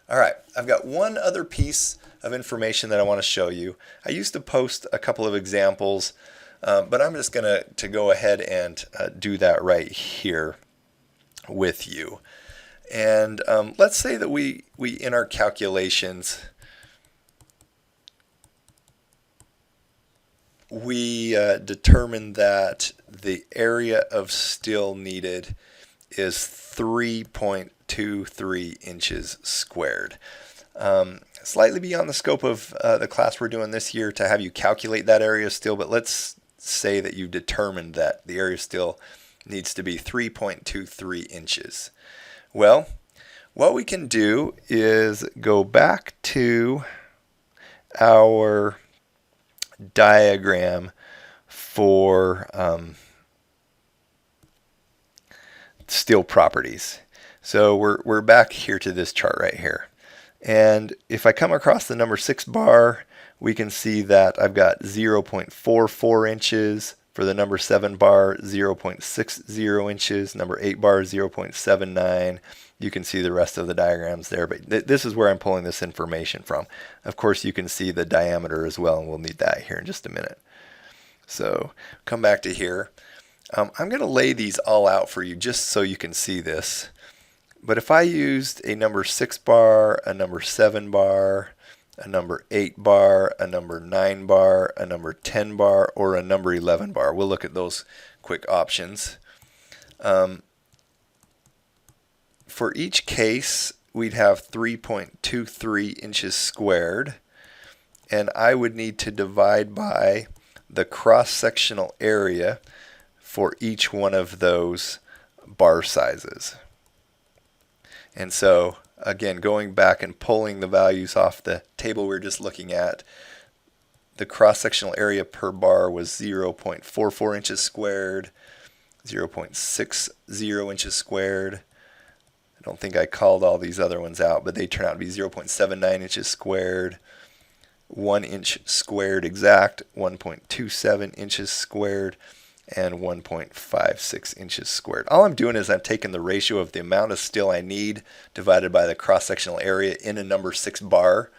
All right, I've got one other piece of information that I want to show you. I used to post a couple of examples, but I'm just going to go ahead and do that right here with you. And let's say that we in our calculations, we determined that the area of steel needed is 3.23 inches squared. Slightly beyond the scope of the class we're doing this year to have you calculate that area of steel, but let's say that you determined that the area of steel needs to be 3.23 inches. Well, what we can do is go back to our diagram for steel properties. So we're back here to this chart right here. And if I come across the number 6 bar, we can see that I've got 0.44 inches. For the number 7 bar, 0.60 inches. Number 8 bar, 0.79. You can see the rest of the diagrams there, but this is where I'm pulling this information from. Of course, you can see the diameter as well, and we'll need that here in just a minute. So come back to here. I'm going to lay these all out for you just so you can see this. But if I used a number 6 bar, a number 7 bar, a number 8 bar, a number 9 bar, a number 10 bar, or a number 11 bar, we'll look at those quick options. For each case, we'd have 3.23 inches squared, and I would need to divide by the cross-sectional area for each one of those bar sizes. And so, again, going back and pulling the values off the table we were just looking at, the cross-sectional area per bar was 0.44 inches squared, 0.60 inches squared. I don't think I called all these other ones out, but they turn out to be 0.79 inches squared, 1 inch squared exact, 1.27 inches squared, and 1.56 inches squared. All I'm doing is I'm taking the ratio of the amount of steel I need divided by the cross-sectional area in a number 6 bar,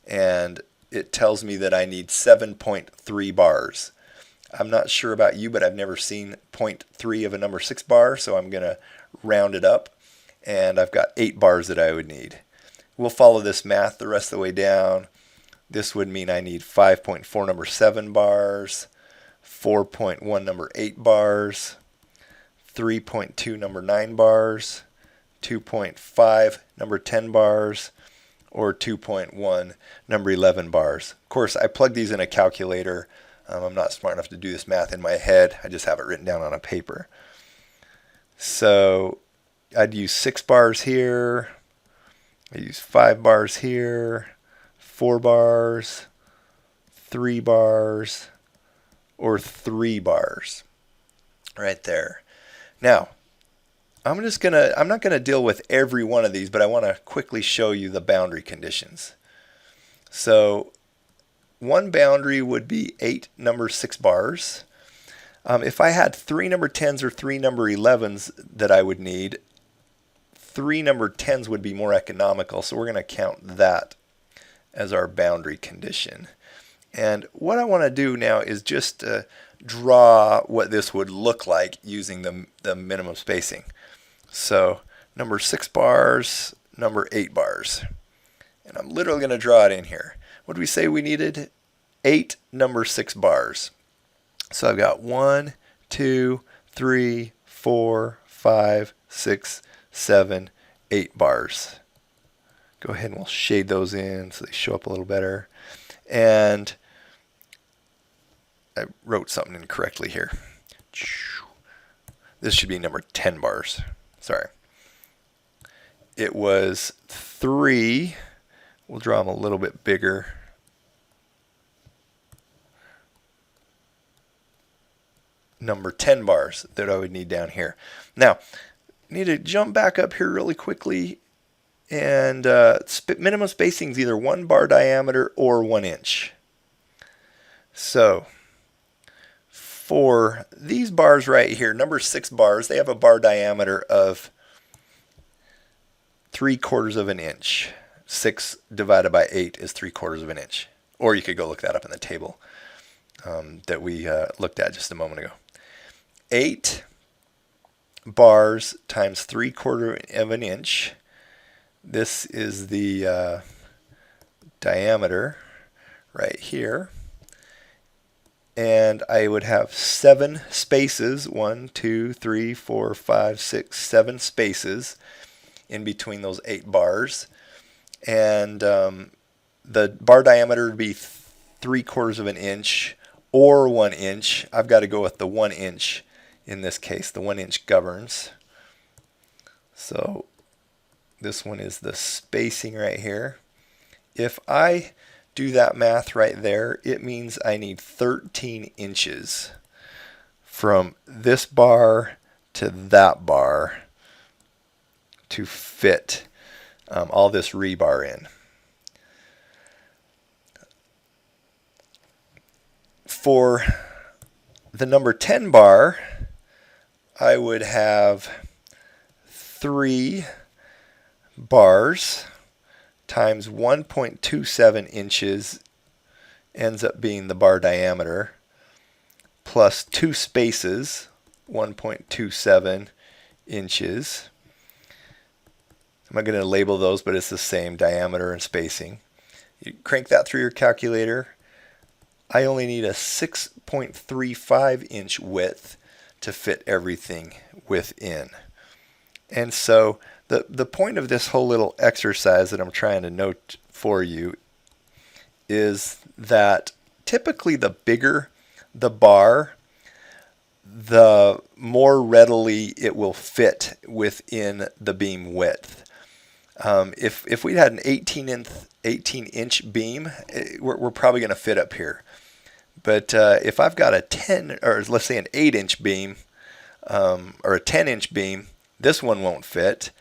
and it tells me that I need 7.3 bars. I'm not sure about you, but I've never seen 0.3 of a number 6 bar, so I'm going to round it up, and I've got 8 bars that I would need. We'll follow this math the rest of the way down. This would mean I need 5.4 number 7 bars, 4.1 number 8 bars, 3.2 number 9 bars, 2.5 number 10 bars, or 2.1 number 11 bars. Of course, I plug these in a calculator. I'm not smart enough to do this math in my head. I just have it written down on a paper. So I'd use 6 bars here. I use 5 bars here, 4 bars, 3 bars, or 3 bars right there. Now, I'm not gonna deal with every one of these, but I want to quickly show you the boundary conditions. So one boundary would be 8 number 6 bars. If I had 3 number 10s or 3 number 11s that I would need, 3 number 10s would be more economical, so we're going to count that as our boundary condition. And what I want to do now is just draw what this would look like using the minimum spacing. So number 6 bars, number 8 bars. And I'm literally going to draw it in here. What did we say we needed? 8 number 6 bars. So I've got 1, 2, 3, 4, 5, 6, 7, 8 bars. Go ahead and we'll shade those in so they show up a little better. And I wrote something incorrectly here. This should be number 10 bars. Sorry. It was 3. We'll draw them a little bit bigger. Number 10 bars that I would need down here. Now, I need to jump back up here really quickly. And minimum spacing is either 1 bar diameter or 1 inch. So for these bars right here, number 6 bars, they have a bar diameter of 3/4 of an inch. 6 divided by 8 is 3/4 of an inch. Or you could go look that up in the table that we looked at just a moment ago. 8 bars times 3/4 of an inch. This is the diameter right here. And I would have 7 spaces, 1, 2, 3, 4, 5, 6, 7 spaces in between those 8 bars. And the bar diameter would be 3/4 of an inch or 1 inch. I've got to go with the 1 inch in this case. The 1 inch governs. So this one is the spacing right here. If I do that math right there, it means I need 13 inches from this bar to that bar to fit all this rebar in. For the number 10 bar, I would have 3 bars times 1.27 inches ends up being the bar diameter, plus 2 spaces, 1.27 inches. I'm not going to label those, but it's the same diameter and spacing. You crank that through your calculator. I only need a 6.35 inch width to fit everything within. And so the point of this whole little exercise that I'm trying to note for you is that typically the bigger the bar, the more readily it will fit within the beam width. If we had an 18-inch beam, we're probably going to fit up here. But if I've got a 10, or let's say an 8-inch beam, or a 10-inch beam, this one won't fit,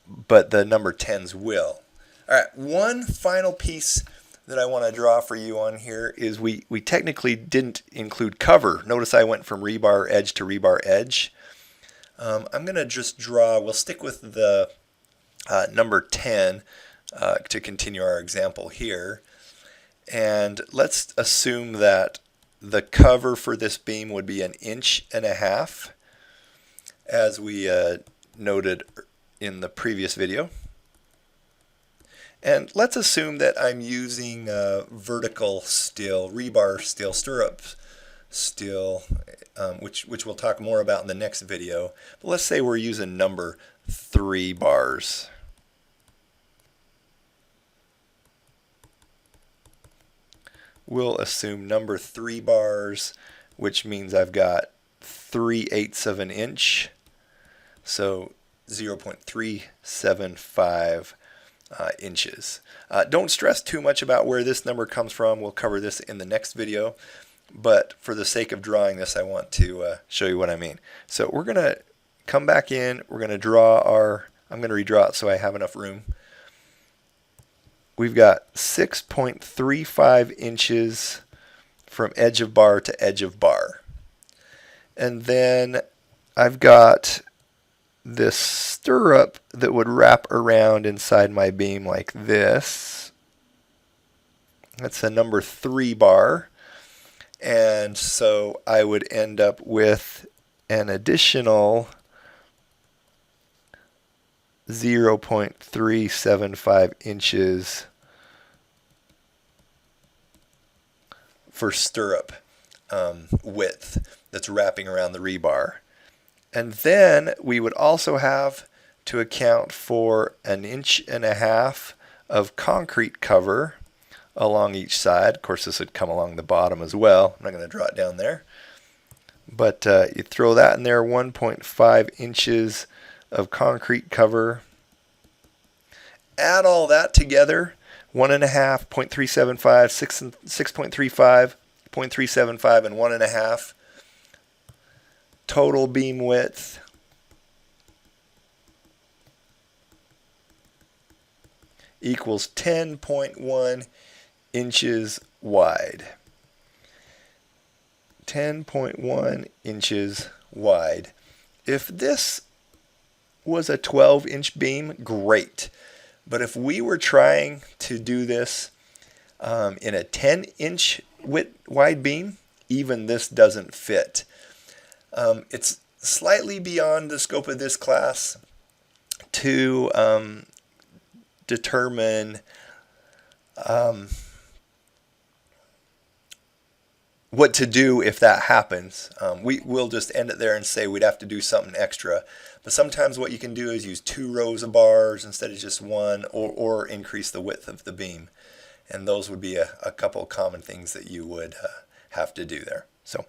but the number 10s will. All right, one final piece that I want to draw for you on here is we technically didn't include cover. Notice I went from rebar edge to rebar edge. I'm going to just draw, we'll stick with the number 10 to continue our example here. And let's assume that the cover for this beam would be 1.5 inches, as we noted in the previous video. And let's assume that I'm using vertical steel, rebar steel, stirrup steel, which we'll talk more about in the next video. But let's say we're using number 3 bars. We'll assume number 3 bars, which means I've got 3/8 of an inch, so 0.375 inches. Don't stress too much about where this number comes from. We'll cover this in the next video, but for the sake of drawing this, I want to show you what I mean. So we're going to come back in, we're going to draw I'm going to redraw it so I have enough room. We've got 6.35 inches from edge of bar to edge of bar. And then I've got this stirrup that would wrap around inside my beam like this. That's a number 3 bar. And so I would end up with an additional 0.375 inches for stirrup width that's wrapping around the rebar. And then we would also have to account for 1.5 inches of concrete cover along each side. Of course, this would come along the bottom as well. I'm not going to draw it down there. But you throw that in there, 1.5 inches of concrete cover. Add all that together, 1.5, 0.375, 6.35, 0.375, and 1.5. Total beam width equals 10.1 inches wide. 10.1 inches wide. If this was a 12-inch beam, great. But if we were trying to do this in a 10-inch wide beam, even this doesn't fit. It's slightly beyond the scope of this class to determine what to do if that happens. We'll just end it there and say we'd have to do something extra. But sometimes what you can do is use 2 rows of bars instead of just one, or increase the width of the beam. And those would be a couple of common things that you would have to do there. So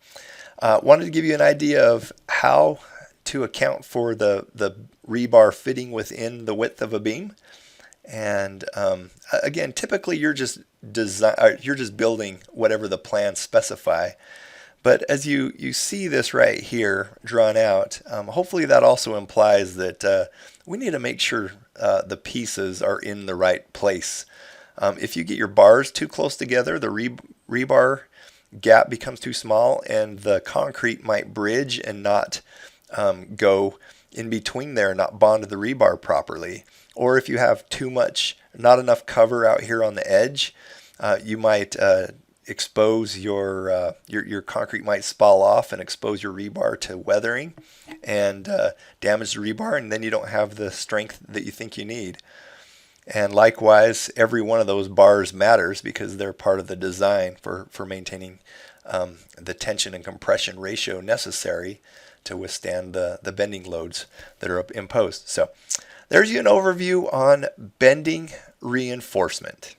wanted to give you an idea of how to account for the rebar fitting within the width of a beam. And again, typically you're just building whatever the plans specify. But as you see this right here drawn out, hopefully that also implies that we need to make sure the pieces are in the right place. If you get your bars too close together, the rebar gap becomes too small, and the concrete might bridge and not go in between there, not bond to the rebar properly. Or if you have not enough cover out here on the edge, you might expose your concrete might spall off and expose your rebar to weathering and damage the rebar, and then you don't have the strength that you think you need. And likewise, every one of those bars matters because they're part of the design for maintaining the tension and compression ratio necessary to withstand the bending loads that are imposed. So there's an overview on bending reinforcement.